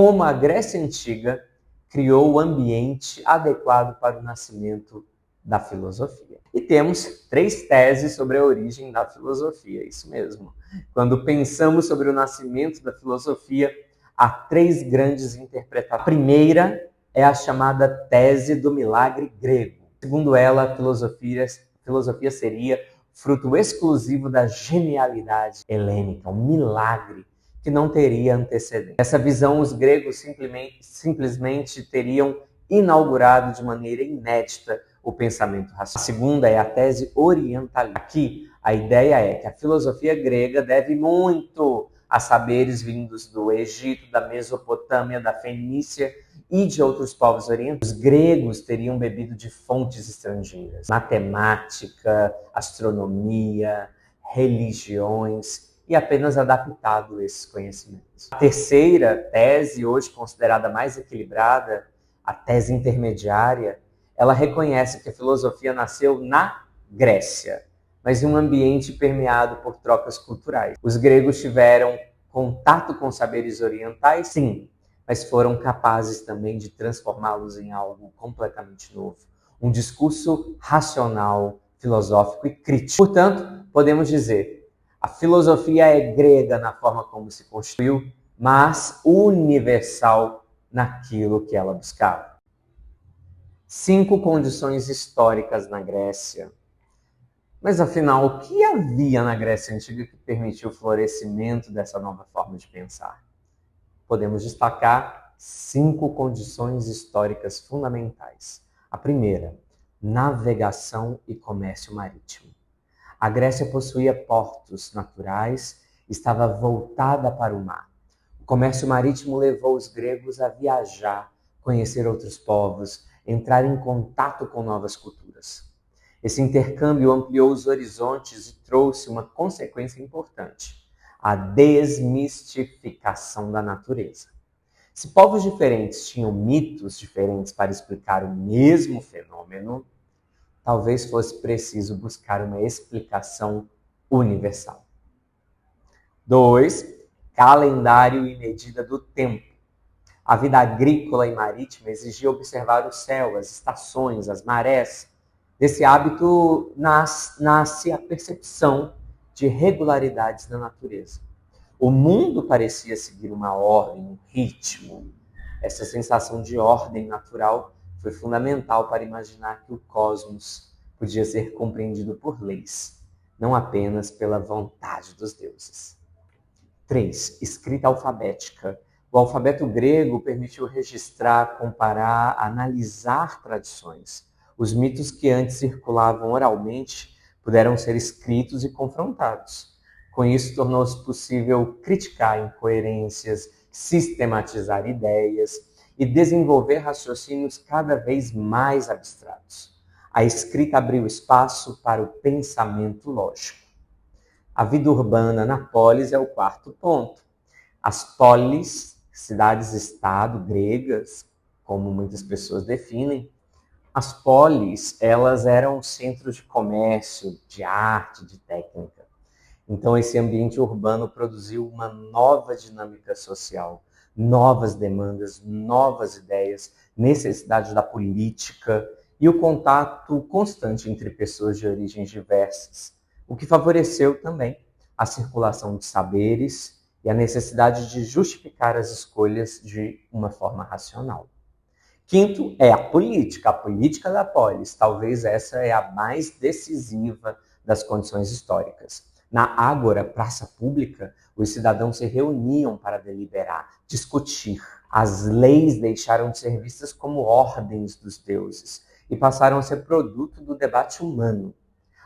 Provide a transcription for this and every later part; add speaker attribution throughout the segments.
Speaker 1: Como a Grécia Antiga criou o ambiente adequado para o nascimento da filosofia. E temos 3 teses sobre a origem da filosofia, isso mesmo. Quando pensamos sobre o nascimento da filosofia, há 3 grandes interpretações. A primeira é a chamada tese do milagre grego. Segundo ela, a filosofia seria fruto exclusivo da genialidade helênica, um milagre que não teria antecedente. Nessa visão, os gregos simplesmente teriam inaugurado de maneira inédita o pensamento racional. A segunda é a tese orientalista. Aqui, a ideia é que a filosofia grega deve muito a saberes vindos do Egito, da Mesopotâmia, da Fenícia e de outros povos orientais. Os gregos teriam bebido de fontes estrangeiras, matemática, astronomia, religiões, e apenas adaptado esses conhecimentos. A terceira tese, hoje considerada mais equilibrada, a tese intermediária, ela reconhece que a filosofia nasceu na Grécia, mas em um ambiente permeado por trocas culturais. Os gregos tiveram contato com saberes orientais, sim, mas foram capazes também de transformá-los em algo completamente novo. Um discurso racional, filosófico e crítico. Portanto, podemos dizer, a filosofia é grega na forma como se construiu, mas universal naquilo que ela buscava. 5 condições históricas na Grécia. Mas afinal, o que havia na Grécia Antiga que permitiu o florescimento dessa nova forma de pensar? Podemos destacar 5 condições históricas fundamentais. A primeira, navegação e comércio marítimo. A Grécia possuía portos naturais, estava voltada para o mar. O comércio marítimo levou os gregos a viajar, conhecer outros povos, entrar em contato com novas culturas. Esse intercâmbio ampliou os horizontes e trouxe uma consequência importante: a desmistificação da natureza. Se povos diferentes tinham mitos diferentes para explicar o mesmo fenômeno, talvez fosse preciso buscar uma explicação universal. 2. Calendário e medida do tempo. A vida agrícola e marítima exigia observar o céu, as estações, as marés. Desse hábito nasce a percepção de regularidades na natureza. O mundo parecia seguir uma ordem, um ritmo. Essa sensação de ordem natural foi fundamental para imaginar que o cosmos podia ser compreendido por leis, não apenas pela vontade dos deuses. 3. Escrita alfabética. O alfabeto grego permitiu registrar, comparar, analisar tradições. Os mitos que antes circulavam oralmente puderam ser escritos e confrontados. Com isso, tornou-se possível criticar incoerências, sistematizar ideias e desenvolver raciocínios cada vez mais abstratos. A escrita abriu espaço para o pensamento lógico. A vida urbana na polis é o 4º ponto. As polis, cidades-estado gregas, como muitas pessoas definem, as polis, elas eram centros de comércio, de arte, de técnica. Então, esse ambiente urbano produziu uma nova dinâmica social, novas demandas, novas ideias, necessidade da política e o contato constante entre pessoas de origens diversas, o que favoreceu também a circulação de saberes e a necessidade de justificar as escolhas de uma forma racional. 5º é a política da polis. Talvez essa é a mais decisiva das condições históricas. Na ágora, praça pública, os cidadãos se reuniam para deliberar, discutir. As leis deixaram de ser vistas como ordens dos deuses e passaram a ser produto do debate humano.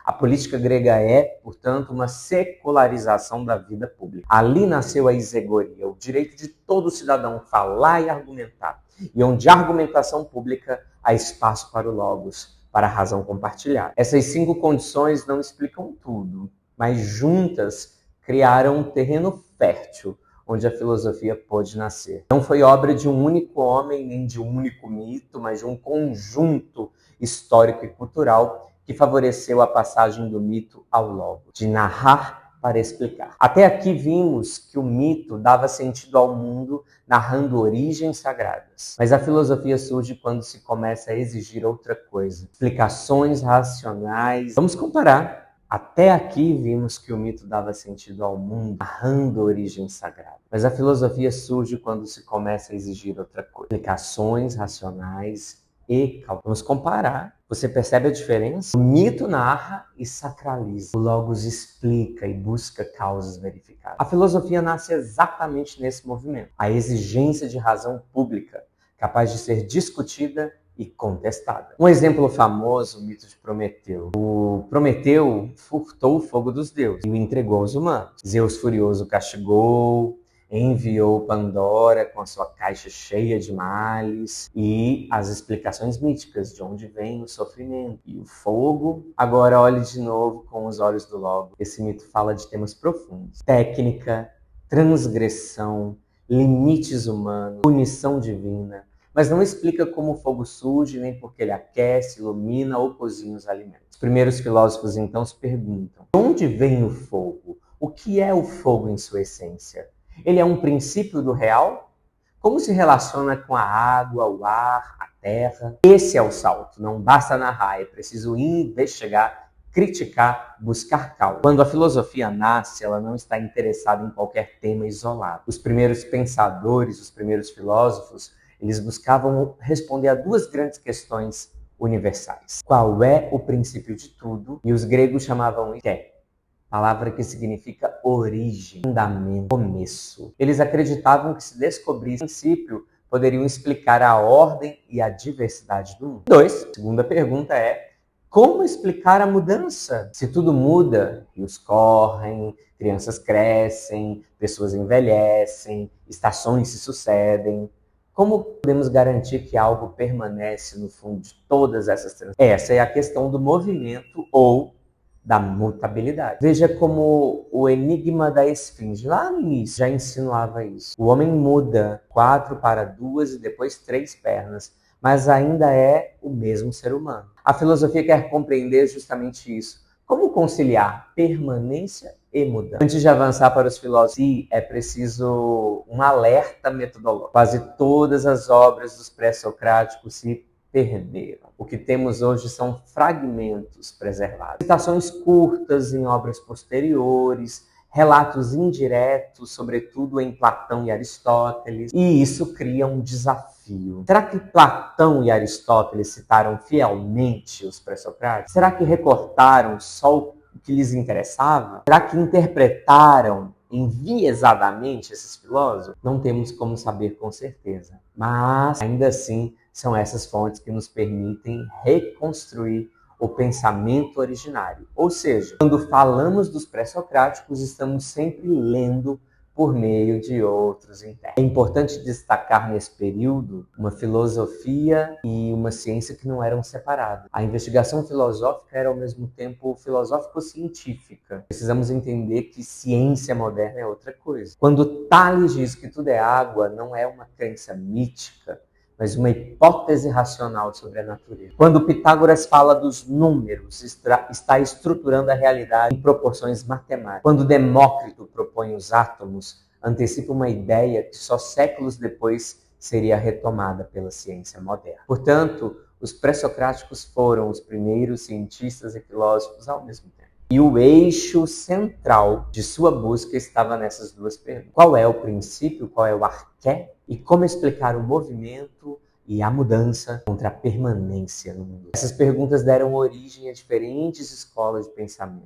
Speaker 1: A política grega é, portanto, uma secularização da vida pública. Ali nasceu a isegoria, o direito de todo cidadão falar e argumentar. E onde há argumentação pública, há espaço para o logos, para a razão compartilhada. Essas 5 condições não explicam tudo, mas juntas criaram um terreno fértil onde a filosofia pôde nascer. Não foi obra de um único homem, nem de um único mito, mas de um conjunto histórico e cultural que favoreceu a passagem do mito ao logos, de narrar para explicar. Até aqui vimos que o mito dava sentido ao mundo, narrando origens sagradas. Mas a filosofia surge quando se começa a exigir outra coisa, explicações racionais. Vamos comparar. Até aqui vimos que o mito dava sentido ao mundo, narrando origem sagrada. Mas a filosofia surge quando se começa a exigir outra coisa, explicações racionais e cálculo. Vamos comparar. Você percebe a diferença? O mito narra e sacraliza. O Logos explica e busca causas verificadas. A filosofia nasce exatamente nesse movimento. A exigência de razão pública, capaz de ser discutida e contestada. Um exemplo famoso, o mito de Prometeu. O Prometeu furtou o fogo dos deuses e o entregou aos humanos. Zeus furioso castigou, enviou Pandora com a sua caixa cheia de males e as explicações míticas de onde vem o sofrimento e o fogo. Agora olhe de novo com os olhos do Logos. Esse mito fala de temas profundos: técnica, transgressão, limites humanos, punição divina, mas não explica como o fogo surge, nem porque ele aquece, ilumina ou cozinha os alimentos. Os primeiros filósofos então se perguntam: de onde vem o fogo? O que é o fogo em sua essência? Ele é um princípio do real? Como se relaciona com a água, o ar, a terra? Esse é o salto. Não basta narrar, é preciso investigar, criticar, buscar causa. Quando a filosofia nasce, ela não está interessada em qualquer tema isolado. Os primeiros pensadores, os primeiros filósofos, eles buscavam responder a duas grandes questões universais. Qual é o princípio de tudo? E os gregos chamavam isso de palavra que significa origem, fundamento, começo. Eles acreditavam que se descobrisse o princípio, poderiam explicar a ordem e a diversidade do mundo. A segunda pergunta é: como explicar a mudança? Se tudo muda, rios correm, crianças crescem, pessoas envelhecem, estações se sucedem, como podemos garantir que algo permanece no fundo de todas essas transições? Essa é a questão do movimento ou da mutabilidade. Veja como o enigma da esfinge, lá no início, já insinuava isso. O homem muda 4 para 2 e depois 3 pernas, mas ainda é o mesmo ser humano. A filosofia quer compreender justamente isso. Como conciliar permanência e mudança? Antes de avançar para os filósofos, é preciso um alerta metodológico. Quase todas as obras dos pré-socráticos se perderam. O que temos hoje são fragmentos preservados. Citações curtas em obras posteriores, relatos indiretos, sobretudo em Platão e Aristóteles, e isso cria um desafio. Será que Platão e Aristóteles citaram fielmente os pré-socráticos? Será que recortaram só o que lhes interessava? Será que interpretaram enviesadamente esses filósofos? Não temos como saber com certeza, mas ainda assim são essas fontes que nos permitem reconstruir o pensamento originário. Ou seja, quando falamos dos pré-socráticos, estamos sempre lendo por meio de outros internos. É importante destacar nesse período uma filosofia e uma ciência que não eram separadas. A investigação filosófica era ao mesmo tempo filosófico-científica. Precisamos entender que ciência moderna é outra coisa. Quando Tales diz que tudo é água, não é uma crença mítica, mas uma hipótese racional sobre a natureza. Quando Pitágoras fala dos números, está estruturando a realidade em proporções matemáticas. Quando Demócrito propõe os átomos, antecipa uma ideia que só séculos depois seria retomada pela ciência moderna. Portanto, os pré-socráticos foram os primeiros cientistas e filósofos ao mesmo tempo. E o eixo central de sua busca estava nessas duas perguntas. Qual é o princípio, qual é o arqué, e como explicar o movimento e a mudança contra a permanência no mundo? Essas perguntas deram origem a diferentes escolas de pensamento.